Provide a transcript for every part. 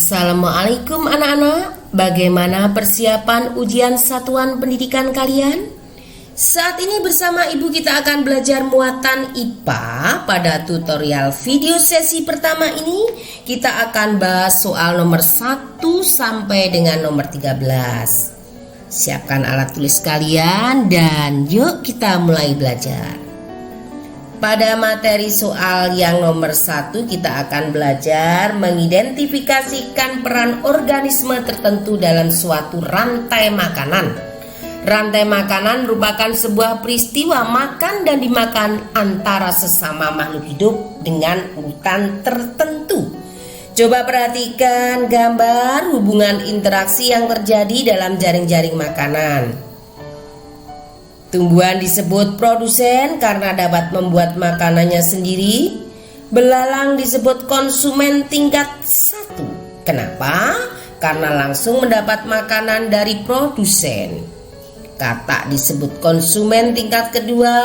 Assalamualaikum anak-anak. Bagaimana persiapan ujian satuan pendidikan kalian? Saat ini bersama ibu kita akan belajar muatan IPA. Pada tutorial video sesi pertama ini kita akan bahas soal nomor 1 sampai dengan nomor 13. Siapkan alat tulis kalian dan yuk kita mulai belajar. Pada materi soal yang nomor 1 kita akan belajar mengidentifikasikan peran organisme tertentu dalam suatu rantai makanan. Rantai makanan merupakan sebuah peristiwa makan dan dimakan antara sesama makhluk hidup dengan urutan tertentu. Coba perhatikan gambar hubungan interaksi yang terjadi dalam jaring-jaring makanan. Tumbuhan disebut produsen karena dapat membuat makanannya sendiri. Belalang disebut konsumen tingkat 1. Kenapa? Karena langsung mendapat makanan dari produsen. Katak disebut konsumen tingkat kedua.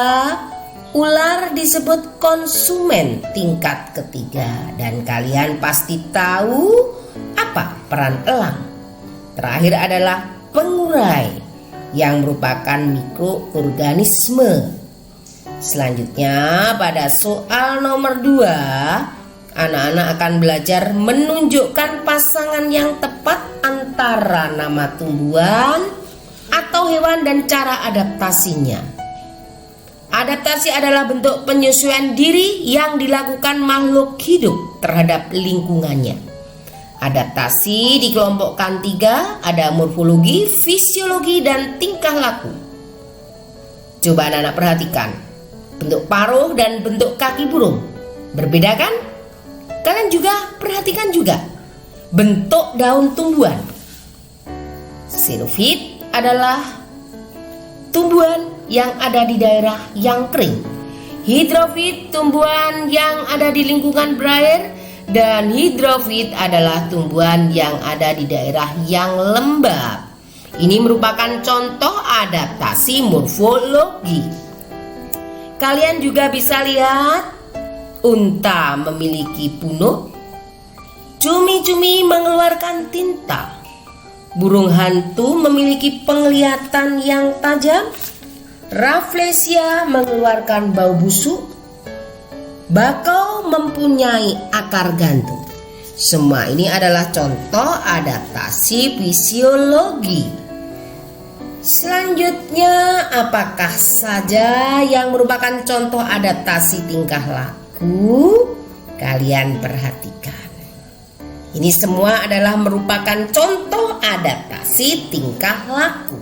Ular disebut konsumen tingkat ketiga. Dan kalian pasti tahu apa peran elang. Terakhir adalah pengurai yang merupakan mikroorganisme. Selanjutnya pada soal nomor 2, anak-anak akan belajar menunjukkan pasangan yang tepat antara nama tumbuhan atau hewan dan cara adaptasinya. Adaptasi adalah bentuk penyesuaian diri yang dilakukan makhluk hidup terhadap lingkungannya. Adaptasi dikelompokkan 3, ada morfologi, fisiologi, dan tingkah laku. Coba anak-anak perhatikan, bentuk paruh dan bentuk kaki burung. Berbeda kan? Kalian juga perhatikan juga bentuk daun tumbuhan. Xerophyte adalah tumbuhan yang ada di daerah yang kering. Hydrophyte tumbuhan yang ada di lingkungan berair. Dan hidrofit adalah tumbuhan yang ada di daerah yang lembab. Ini merupakan contoh adaptasi morfologi. Kalian juga bisa lihat unta memiliki punuk, cumi-cumi mengeluarkan tinta, burung hantu memiliki penglihatan yang tajam, Rafflesia mengeluarkan bau busuk, bakau mempunyai akar gantung. Semua ini adalah contoh adaptasi fisiologi. Selanjutnya, apakah saja yang merupakan contoh adaptasi tingkah laku? Kalian perhatikan. Ini semua adalah merupakan contoh adaptasi tingkah laku.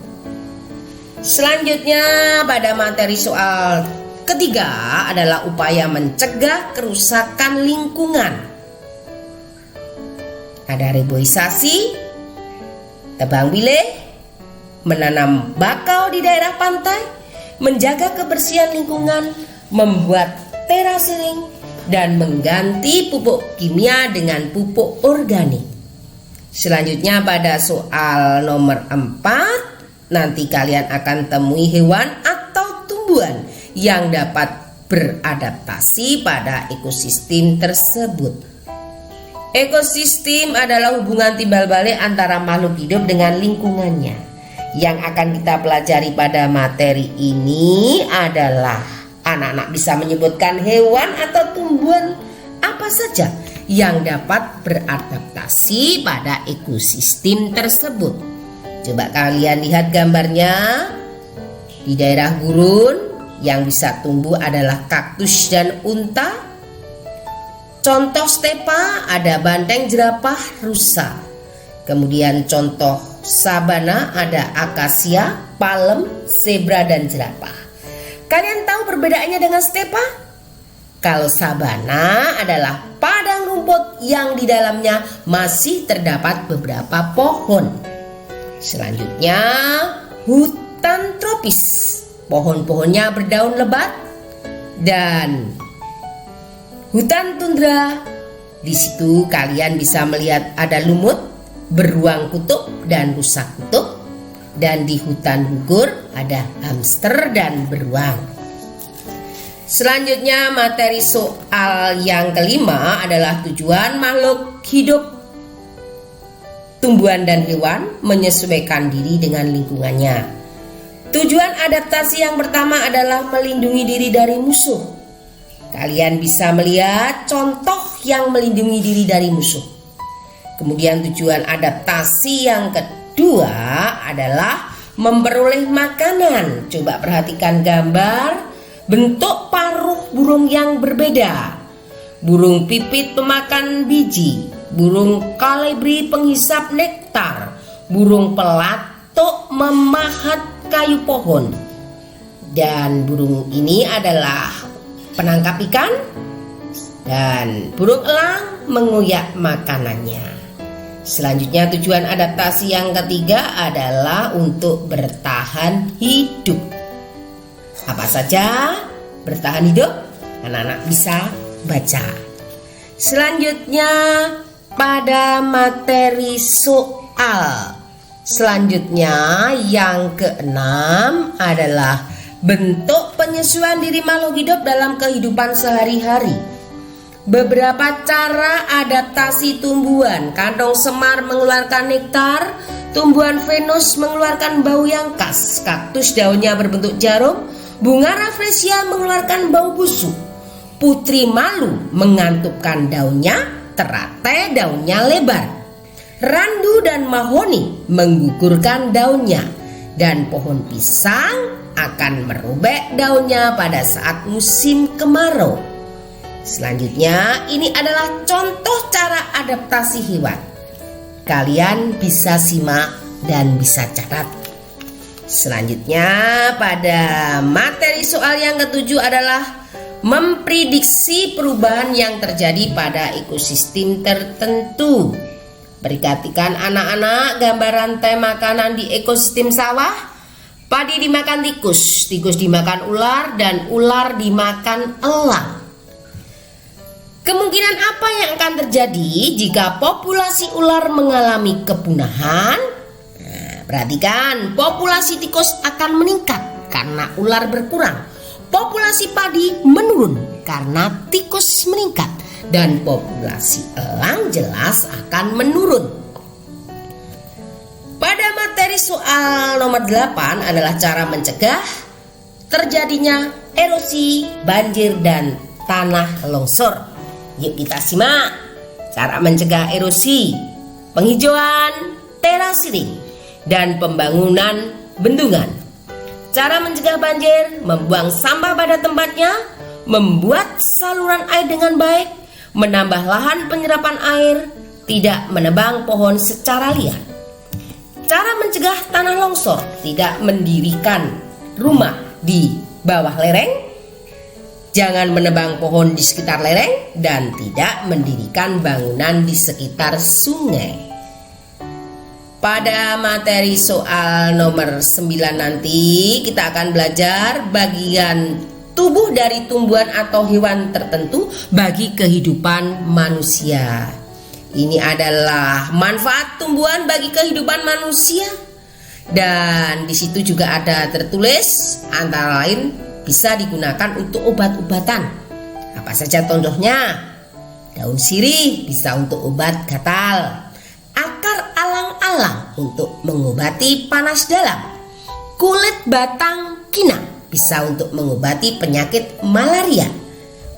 Selanjutnya, pada materi soal ketiga adalah upaya mencegah kerusakan lingkungan. Ada reboisasi, tebang pilih, menanam bakau di daerah pantai, menjaga kebersihan lingkungan, membuat terasering, dan mengganti pupuk kimia dengan pupuk organik. Selanjutnya pada soal nomor 4, nanti kalian akan temui hewan atau tumbuhan yang dapat beradaptasi pada ekosistem tersebut. Ekosistem adalah hubungan timbal balik antara makhluk hidup dengan lingkungannya. Yang akan kita pelajari pada materi ini adalah anak-anak bisa menyebutkan hewan atau tumbuhan apa saja yang dapat beradaptasi pada ekosistem tersebut. Coba kalian lihat gambarnya. Di daerah gurun yang bisa tumbuh adalah kaktus dan unta. Contoh stepa ada banteng, jerapah, rusa. Kemudian contoh sabana ada akasia, palem, zebra, dan jerapah. Kalian tahu perbedaannya dengan stepa? Kalau sabana adalah padang rumput yang di dalamnya masih terdapat beberapa pohon. Selanjutnya hutan tropis. Pohon-pohonnya berdaun lebat. Dan hutan tundra, di situ kalian bisa melihat ada lumut, beruang kutub dan rusa kutub. Dan di hutan gugur ada hamster dan beruang. Selanjutnya materi soal yang kelima adalah tujuan makhluk hidup. tumbuhan dan hewan menyesuaikan diri dengan lingkungannya. Tujuan adaptasi yang pertama adalah melindungi diri dari musuh. Kalian bisa melihat contoh yang melindungi diri dari musuh. Kemudian tujuan adaptasi yang kedua adalah memperoleh makanan. Coba perhatikan gambar bentuk paruh burung yang berbeda. Burung pipit pemakan biji, burung kolibri penghisap nektar, burung pelatuk memahat kayu pohon, dan burung ini adalah penangkap ikan, dan burung elang menguyak makanannya. Selanjutnya tujuan adaptasi yang ketiga adalah untuk bertahan hidup. Apa saja bertahan hidup? Anak-anak bisa baca. Selanjutnya pada materi soal selanjutnya yang keenam adalah bentuk penyesuaian diri makhluk hidup dalam kehidupan sehari-hari. Beberapa cara adaptasi tumbuhan. Kantong semar mengeluarkan nektar, tumbuhan Venus mengeluarkan bau yang khas, kaktus daunnya berbentuk jarum, bunga rafflesia mengeluarkan bau busuk, putri malu mengantupkan daunnya, teratai daunnya lebar, randu dan mahoni menggugurkan daunnya, dan pohon pisang akan merobek daunnya pada saat musim kemarau. Selanjutnya, ini adalah contoh cara adaptasi hewan. Kalian bisa simak dan bisa catat. Selanjutnya, pada materi soal yang ketujuh adalah memprediksi perubahan yang terjadi pada ekosistem tertentu. Perhatikan anak-anak gambar rantai makanan di ekosistem sawah. Padi dimakan tikus, tikus dimakan ular, dan ular dimakan elang. Kemungkinan apa yang akan terjadi jika populasi ular mengalami kepunahan? Perhatikan, populasi tikus akan meningkat karena ular berkurang. Populasi padi menurun karena tikus meningkat. Dan populasi elang jelas akan menurun. Pada materi soal nomor 8 adalah cara mencegah terjadinya erosi, banjir, dan tanah longsor. Yuk kita simak cara mencegah erosi, penghijauan, terasering, dan pembangunan bendungan. Cara mencegah banjir, membuang sampah pada tempatnya, membuat saluran air dengan baik, menambah lahan penyerapan air, tidak menebang pohon secara liar. Cara mencegah tanah longsor, tidak mendirikan rumah di bawah lereng, jangan menebang pohon di sekitar lereng, dan tidak mendirikan bangunan di sekitar sungai. Pada materi soal nomor 9 nanti kita akan belajar bagian tubuh dari tumbuhan atau hewan tertentu bagi kehidupan manusia. Ini adalah manfaat tumbuhan bagi kehidupan manusia. Dan di situ juga ada tertulis antara lain bisa digunakan untuk obat-obatan. Apa saja contohnya? Daun sirih bisa untuk obat gatal. Akar alang-alang untuk mengobati panas dalam. Kulit batang kinang bisa untuk mengobati penyakit malaria.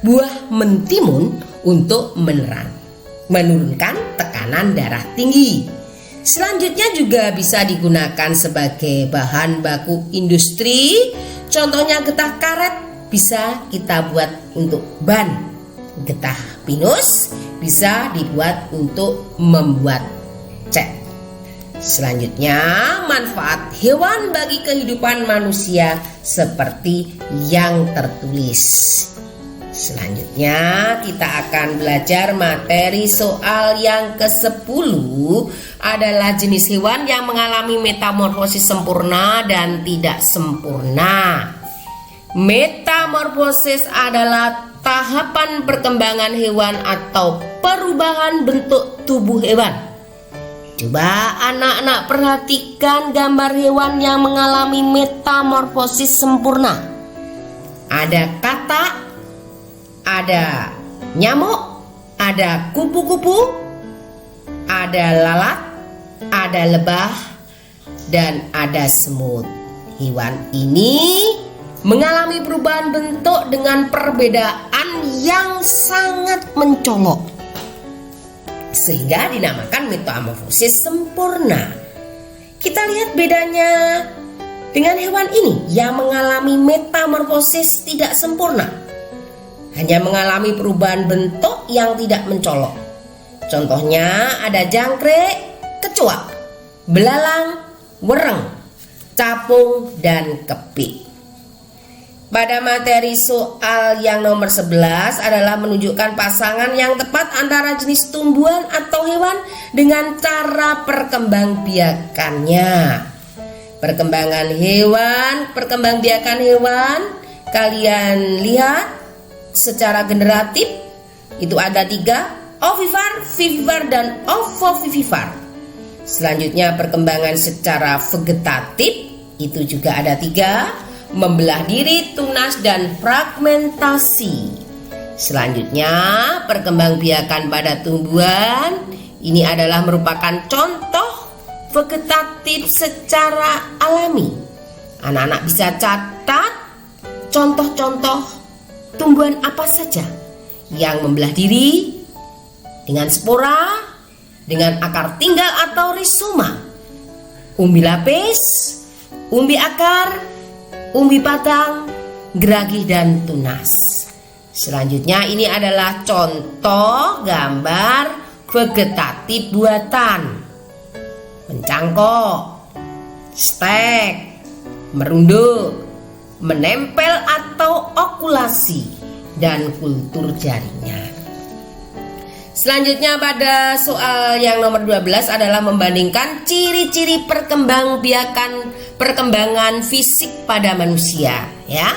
Buah mentimun untuk menurunkan tekanan darah tinggi. Selanjutnya juga bisa digunakan sebagai bahan baku industri. Contohnya getah karet bisa kita buat untuk ban. Getah pinus bisa dibuat untuk membuat cat. Selanjutnya, manfaat hewan bagi kehidupan manusia seperti yang tertulis. Selanjutnya, kita akan belajar materi soal yang ke-10 adalah jenis hewan yang mengalami metamorfosis sempurna dan tidak sempurna. Metamorfosis adalah tahapan perkembangan hewan atau perubahan bentuk tubuh hewan. Coba anak-anak perhatikan gambar hewan yang mengalami metamorfosis sempurna. Ada katak, ada nyamuk, ada kupu-kupu, ada lalat, ada lebah, dan ada semut. Hewan ini mengalami perubahan bentuk dengan perbedaan yang sangat mencolok, sehingga dinamakan metamorfosis sempurna. Kita lihat bedanya dengan hewan ini yang mengalami metamorfosis tidak sempurna, hanya mengalami perubahan bentuk yang tidak mencolok. Contohnya ada jangkrik, kecoa, belalang, wereng, capung, dan kepik. Pada materi soal yang nomor 11 adalah menunjukkan pasangan yang tepat antara jenis tumbuhan atau hewan dengan cara perkembangbiakannya. Perkembangbiakan hewan, kalian lihat secara generatif itu ada 3, ovivivir, vivipar, dan ovovivipar. Selanjutnya perkembangan secara vegetatif itu juga ada 3, membelah diri, tunas, dan fragmentasi. Selanjutnya perkembangbiakan pada tumbuhan ini adalah merupakan contoh vegetatif secara alami. Anak-anak bisa catat contoh-contoh tumbuhan apa saja yang membelah diri dengan spora, dengan akar tinggal atau rizoma, umbi lapis, umbi akar, umbi batang, geragih, dan tunas. Selanjutnya ini adalah contoh gambar vegetatif buatan: mencangkok, stek, merunduk, menempel atau okulasi, dan kultur jaringan. Selanjutnya pada soal yang nomor 12 adalah membandingkan ciri-ciri perkembangan fisik pada manusia, ya.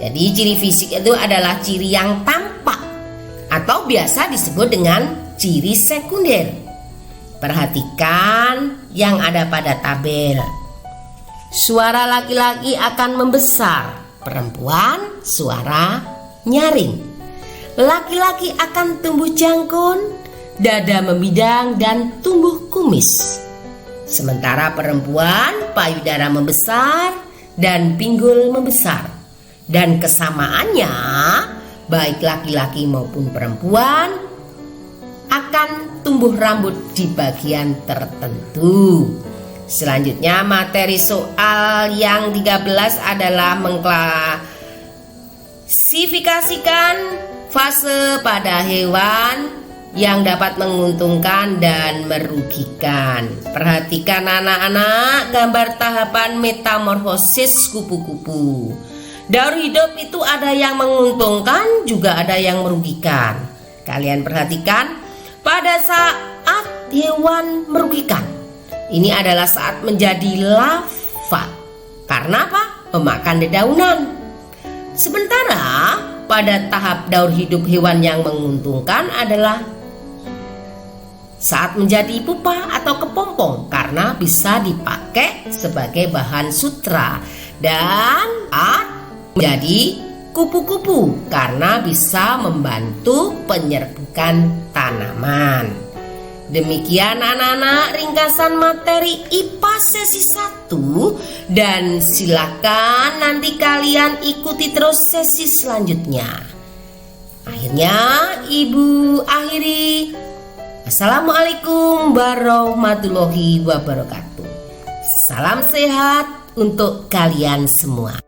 Jadi ciri fisik itu adalah ciri yang tampak atau biasa disebut dengan ciri sekunder. Perhatikan yang ada pada tabel. Suara laki-laki akan membesar, perempuan suara nyaring. Laki-laki akan tumbuh jangkung, dada membidang, dan tumbuh kumis. Sementara perempuan payudara membesar dan pinggul membesar. Dan kesamaannya baik laki-laki maupun perempuan akan tumbuh rambut di bagian tertentu. Selanjutnya materi soal yang 13 adalah mengklasifikasikan fase pada hewan yang dapat menguntungkan dan merugikan. Perhatikan anak-anak gambar tahapan metamorfosis kupu-kupu. Daur hidup itu ada yang menguntungkan, juga ada yang merugikan. Kalian perhatikan pada saat hewan merugikan, ini adalah saat menjadi larva. Karena apa? Memakan dedaunan. Sementara pada tahap daur hidup hewan yang menguntungkan adalah saat menjadi pupa atau kepompong, karena bisa dipakai sebagai bahan sutra, dan menjadi kupu-kupu karena bisa membantu penyerbukan tanaman. Demikian anak-anak ringkasan materi IPA sesi 1, dan silakan nanti kalian ikuti terus sesi selanjutnya. Akhirnya Ibu akhiri. Assalamualaikum warahmatullahi wabarakatuh. Salam sehat untuk kalian semua.